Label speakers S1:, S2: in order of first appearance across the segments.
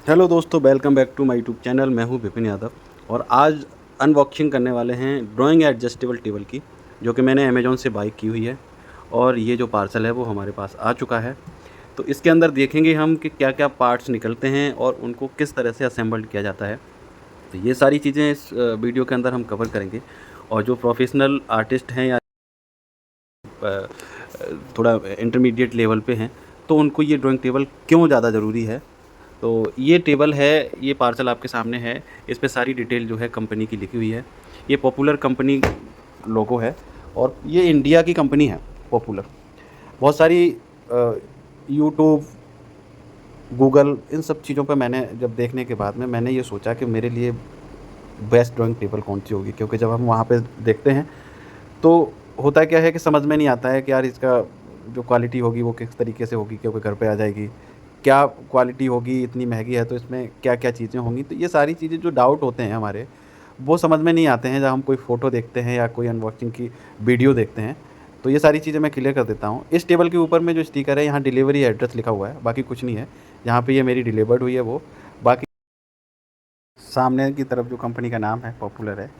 S1: Hello दोस्तों, welcome back to my YouTube channel. मैं हूं विपिन यादव और आज अनबॉक्सिंग करने वाले हैं ड्राइंग एडजस्टेबल टेबल की, जो कि मैंने अमेज़ॉन से बाय की हुई है। और ये जो पार्सल है वो हमारे पास आ चुका है। तो इसके अंदर देखेंगे हम कि क्या-क्या पार्ट्स निकलते हैं और उनको किस तरह से असेंबल्ड किया जाता है। तो ये सारी चीज़ें इस वीडियो के अंदर हम कवर करेंगे। और जो प्रोफेशनल आर्टिस्ट हैं या अ, थोड़ा इंटरमीडिएट लेवल पे हैं, तो उनको ये ड्राइंग टेबल क्यों ज़्यादा ज़रूरी है। तो ये टेबल है, ये पार्सल आपके सामने है। इस पे सारी डिटेल जो है कंपनी की लिखी हुई है। ये पॉपुलर कंपनी लोगो है और ये इंडिया की कंपनी है पॉपुलर। बहुत सारी यूट्यूब, गूगल, इन सब चीज़ों पे मैंने जब देखने के बाद में मैंने ये सोचा कि मेरे लिए बेस्ट ड्राइंग टेबल कौन-सी होगी, क्योंकि जब हम वहाँ पे देखते हैं तो होता क्या है कि समझ में नहीं आता है कि यार इसका जो क्वालिटी होगी वो किस तरीके से होगी, क्योंकि घर पे आ जाएगी। क्या क्वालिटी होगी, इतनी महँगी है तो इसमें क्या-क्या चीज़ें होंगी। तो ये सारी चीज़ें जो डाउट होते हैं हमारे, वो समझ में नहीं आते हैं जब हम कोई फ़ोटो देखते हैं या कोई अनबॉक्सिंग की वीडियो देखते हैं। तो ये सारी चीज़ें मैं क्लियर कर देता हूँ। इस टेबल के ऊपर में जो स्टिकर है, यहाँ डिलीवरी एड्रेस लिखा हुआ है, बाकी कुछ नहीं है। जहाँ पे ये मेरी डिलीवर्ड हुई है वो, बाकी सामने की तरफ जो कंपनी का नाम है पॉपुलर है।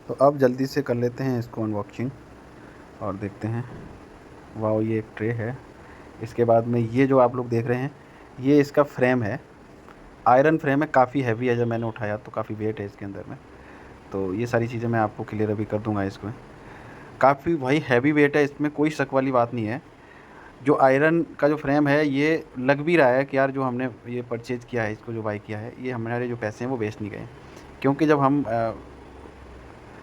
S1: तो अब जल्दी से कर लेते हैं इसको अनबॉक्सिंग और देखते हैं। वाओ, ये एक ट्रे है। इसके बाद में ये जो आप लोग देख रहे हैं, ये इसका फ्रेम है। आयरन फ्रेम है, काफ़ी हैवी है। जब मैंने उठाया तो काफ़ी वेट है इसके अंदर में। तो ये सारी चीज़ें मैं आपको क्लियर अभी कर दूंगा। इसमें काफ़ी भाई हैवी वेट है, इसमें कोई शक वाली बात नहीं है। जो आयरन का जो फ्रेम है, ये लग भी रहा है कि यार जो हमने ये परचेज़ किया है, इसको जो बाई किया है, ये हमारे जो पैसे हैं वो वेस्ट नहीं गए। क्योंकि जब हम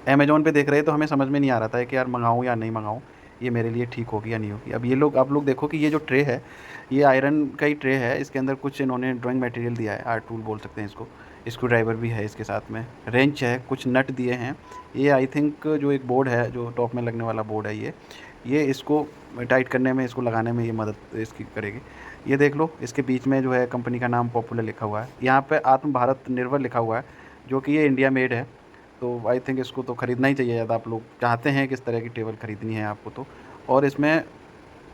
S1: अमेज़न पे देख रहे हैं तो हमें समझ में नहीं आ रहा था कि यार मँगाऊँ या नहीं मँगाऊँ, ये मेरे लिए ठीक होगी या नहीं होगी। अब ये लोग, आप लोग देखो कि ये जो ट्रे है, ये आयरन का ही ट्रे है। इसके अंदर कुछ इन्होंने ड्राइंग मटेरियल दिया है, आर्ट टूल बोल सकते हैं इसको। स्क्रू ड्राइवर भी है इसके साथ में, रेंच है, कुछ नट दिए हैं। ये आई थिंक जो एक बोर्ड है, जो टॉप में लगने वाला बोर्ड है, ये इसको टाइट करने में, इसको लगाने में ये मदद इसकी करेगी। ये देख लो, इसके बीच में जो है कंपनी का नाम पॉपुलर लिखा हुआ है। यहाँ पे आत्म भारत निर्भर लिखा हुआ है, जो कि ये इंडिया मेड है। तो आई थिंक इसको तो ख़रीदना ही चाहिए। ज़्यादा आप लोग चाहते हैं किस तरह की टेबल ख़रीदनी है आपको तो, और इसमें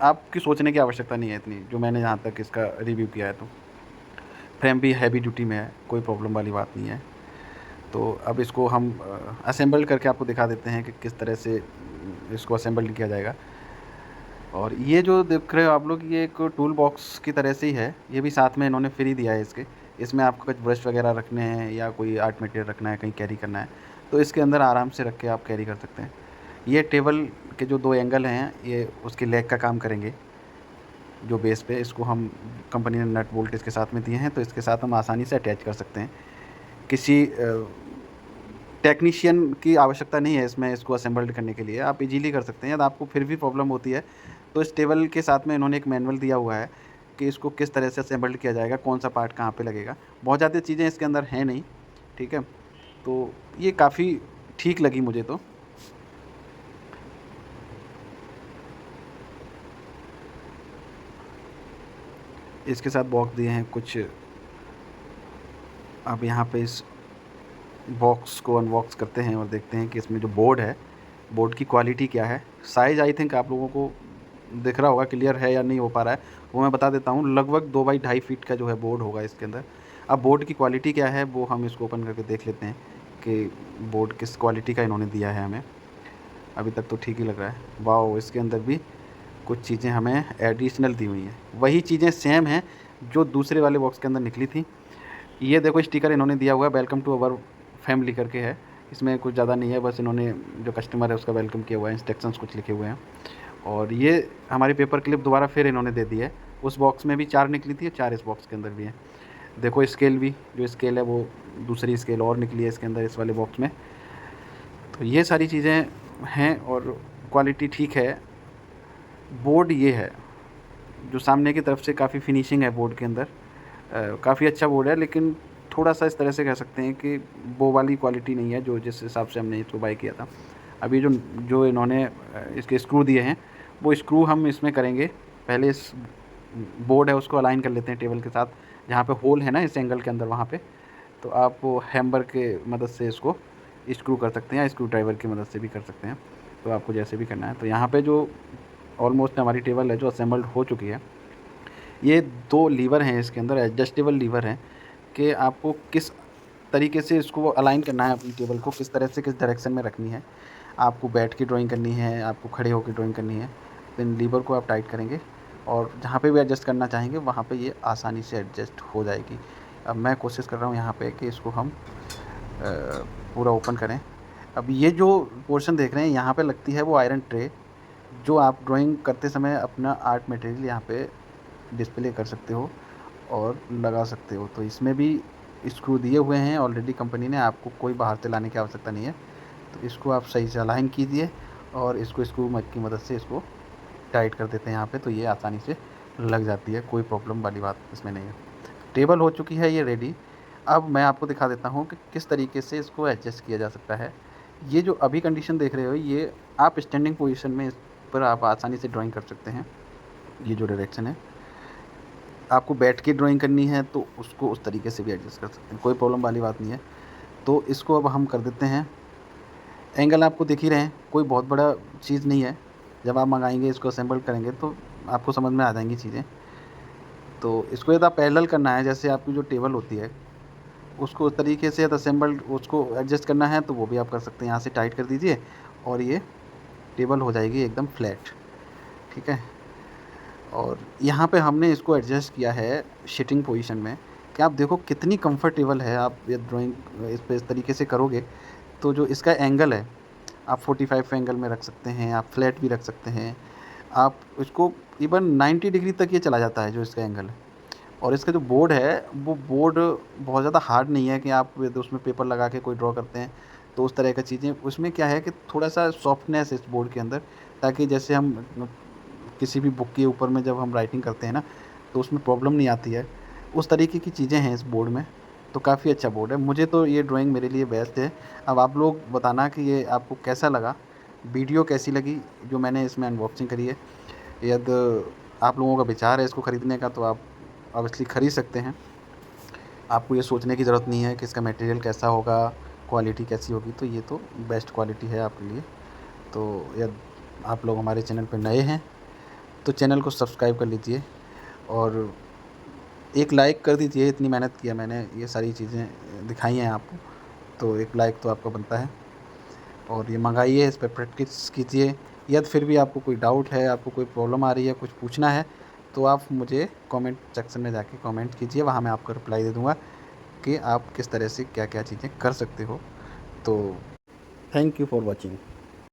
S1: आपकी सोचने की आवश्यकता नहीं है इतनी, जो मैंने यहाँ तक इसका रिव्यू किया है। तो फ्रेम भी हैवी ड्यूटी में है, कोई प्रॉब्लम वाली बात नहीं है। तो अब इसको हम असेंबल करके आपको दिखा देते हैं कि किस तरह से इसको असेंबल किया जाएगा। और ये जो देख रहे हो आप लोग, ये एक टूल बॉक्स की तरह से ही है। ये भी साथ में इन्होंने फ्री दिया है इसके। इसमें आपको कुछ ब्रश वगैरह रखने हैं या कोई आर्ट मटेरियल रखना है, कहीं कैरी करना है, तो इसके अंदर आराम से रख के आप कैरी कर सकते हैं। ये टेबल के जो 2 एंगल हैं, ये उसके लेग का काम करेंगे। जो बेस पे इसको हम कंपनी ने नट बोल्ट इसके साथ में दिए हैं, तो इसके साथ हम आसानी से अटैच कर सकते हैं। किसी टेक्नीशियन की आवश्यकता नहीं है इसमें, इसको असेंबल्ड करने के लिए आप इजीली कर सकते हैं। यदि आपको फिर भी प्रॉब्लम होती है तो इस टेबल के साथ में इन्होंने एक मैनुअल दिया हुआ है कि इसको किस तरह से असेंबल्ड किया जाएगा, कौन सा पार्ट कहाँ पे लगेगा। बहुत ज़्यादा चीज़ें इसके अंदर हैं नहीं, ठीक है। तो ये काफ़ी ठीक लगी मुझे तो। इसके साथ बॉक्स दिए हैं कुछ। अब यहाँ पे इस बॉक्स को अनबॉक्स करते हैं और देखते हैं कि इसमें जो बोर्ड है, बोर्ड की क्वालिटी क्या है। साइज़ आई थिंक आप लोगों को दिख रहा होगा, क्लियर है या नहीं हो पा रहा है वो मैं बता देता हूँ। लगभग 2 बाई 2.5 फीट का जो है बोर्ड होगा इसके अंदर। अब बोर्ड की क्वालिटी क्या है वो हम इसको ओपन करके देख लेते हैं कि बोर्ड किस क्वालिटी का इन्होंने दिया है हमें। अभी तक तो ठीक ही लग रहा है। वाओ, इसके अंदर भी कुछ चीज़ें हमें एडिशनल दी हुई हैं। वही चीज़ें सेम हैं जो दूसरे वाले बॉक्स के अंदर निकली थी। ये देखो, स्टिकर इन्होंने दिया हुआ है, वेलकम टू अवर फैमिली करके है। इसमें कुछ ज़्यादा नहीं है, बस इन्होंने जो कस्टमर है उसका वेलकम किया हुआ है, इंस्ट्रक्शंस कुछ लिखे हुए हैं। और ये हमारी पेपर क्लिप दोबारा फिर इन्होंने दे दी है। उस बॉक्स में भी 4 निकली थी, 4 इस बॉक्स के अंदर भी है। देखो स्केल भी, जो स्केल है वो दूसरी स्केल और निकली है इसके अंदर, इस वाले बॉक्स में। तो ये सारी चीज़ें हैं और क्वालिटी ठीक है। बोर्ड ये है, जो सामने की तरफ से काफ़ी फिनिशिंग है बोर्ड के अंदर। काफ़ी अच्छा बोर्ड है, लेकिन थोड़ा-सा इस तरह से कह सकते हैं कि वो वाली क्वालिटी नहीं है जो जिस हिसाब से हमने इसको बाय किया था। अभी जो जो इन्होंने इसके स्क्रू दिए हैं, वो स्क्रू हम इसमें करेंगे। पहले इस बोर्ड है उसको अलाइन कर लेते हैं टेबल के साथ। जहाँ पे होल है ना इस एंगल के अंदर, वहाँ पे तो आप वो हैमर के मदद से इसको स्क्रू कर सकते हैं या स्क्रू ड्राइवर की मदद से भी कर सकते हैं। तो आपको जैसे भी करना है। तो यहाँ पे जो ऑलमोस्ट हमारी टेबल है जो असेंबल्ड हो चुकी है। ये 2 लीवर हैं इसके अंदर, एडजस्टेबल लीवर हैं कि आपको किस तरीके से इसको अलाइन करना है, अपनी टेबल को किस तरह से किस डायरेक्शन में रखनी है। आपको बैठ के ड्राइंग करनी है, आपको खड़े होकर ड्राइंग करनी है, तो इन लीवर को आप टाइट करेंगे और जहाँ पे भी एडजस्ट करना चाहेंगे वहाँ पे ये आसानी से एडजस्ट हो जाएगी। अब मैं कोशिश कर रहा हूँ यहाँ पे कि इसको हम पूरा ओपन करें। अब ये जो पोर्शन देख रहे हैं यहाँ पे लगती है वो आयरन ट्रे, जो आप ड्राइंग करते समय अपना आर्ट मटेरियल यहाँ पे डिस्प्ले कर सकते हो और लगा सकते हो। तो इसमें भी स्क्रू दिए हुए हैं ऑलरेडी कंपनी ने, आपको कोई बाहर से लाने की आवश्यकता नहीं है। तो इसको आप सही से अलाइन कीजिए और इसको स्क्रू की मदद से इसको टाइट कर देते हैं यहाँ पे, तो ये आसानी से लग जाती है, कोई प्रॉब्लम वाली बात इसमें नहीं है। टेबल हो चुकी है ये रेडी। अब मैं आपको दिखा देता हूँ कि किस तरीके से इसको एडजस्ट किया जा सकता है। ये जो अभी कंडीशन देख रहे हो, ये आप स्टैंडिंग पोजीशन में इस पर आप आसानी से ड्राइंग कर सकते हैं। ये जो डायरेक्शन है, आपको बैठ के ड्राइंग करनी है तो उसको उस तरीके से भी एडजस्ट कर सकते हैं, कोई प्रॉब्लम वाली बात नहीं है। तो इसको अब हम कर देते हैं। एंगल आपको दिख ही रहे हैं, कोई बहुत बड़ा चीज़ नहीं है। जब आप मंगाएंगे इसको असेंबल करेंगे तो आपको समझ में आ जाएंगी चीज़ें। तो इसको यदि आप पैरेलल करना है, जैसे आपकी जो टेबल होती है उसको उस तरीके से असेंबल उसको एडजस्ट करना है तो वो भी आप कर सकते हैं। यहाँ से टाइट कर दीजिए और ये टेबल हो जाएगी एकदम फ्लैट, ठीक है। और यहाँ पे हमने इसको एडजस्ट किया है सिटिंग पोजीशन में, कि आप देखो कितनी कंफर्टेबल है। आप ये ड्राइंग इस पे इस तरीके से करोगे तो जो इसका एंगल है आप 45 एंगल में रख सकते हैं, आप फ्लैट भी रख सकते हैं, आप इसको इवन 90 डिग्री तक ये चला जाता है जो इसका एंगल है। और इसका जो बोर्ड है वो बोर्ड बहुत ज़्यादा हार्ड नहीं है कि आप उसमें पेपर लगा के कोई ड्रॉ करते हैं तो उस तरह का चीज़ें। उसमें क्या है कि थोड़ा सा सॉफ्टनेस इस बोर्ड के अंदर, ताकि जैसे हम किसी भी बुक के ऊपर में जब हम राइटिंग करते हैं ना तो उसमें प्रॉब्लम नहीं आती है। उस तरीके की चीज़ें हैं इस बोर्ड में, तो काफ़ी अच्छा बोर्ड है। मुझे तो ये ड्राइंग मेरे लिए बेस्ट है। अब आप लोग बताना कि ये आपको कैसा लगा, वीडियो कैसी लगी जो मैंने इसमें अनबॉक्सिंग करी है। यदि आप लोगों का विचार है इसको ख़रीदने का तो आप ऑब्वियसली ख़रीद सकते हैं। आपको ये सोचने की ज़रूरत नहीं है कि इसका मटेरियल कैसा होगा, क्वालिटी कैसी होगी, तो ये तो बेस्ट क्वालिटी है आपके लिए। तो यदि आप लोग हमारे चैनल पर नए हैं तो चैनल को सब्सक्राइब कर लीजिए और एक लाइक कर दीजिए। इतनी मेहनत किया मैंने, ये सारी चीज़ें दिखाई हैं आपको, तो एक लाइक तो आपका बनता है। और ये मंगाइए, इस पर प्रैक्टिस कीजिए। यदि फिर भी आपको कोई डाउट है, आपको कोई प्रॉब्लम आ रही है, कुछ पूछना है तो आप मुझे कमेंट सेक्शन में जाके कमेंट कीजिए, वहाँ मैं आपको रिप्लाई दे दूँगा कि आप किस तरह से क्या क्या चीज़ें कर सकते हो। तो थैंक यू फॉर वॉचिंग।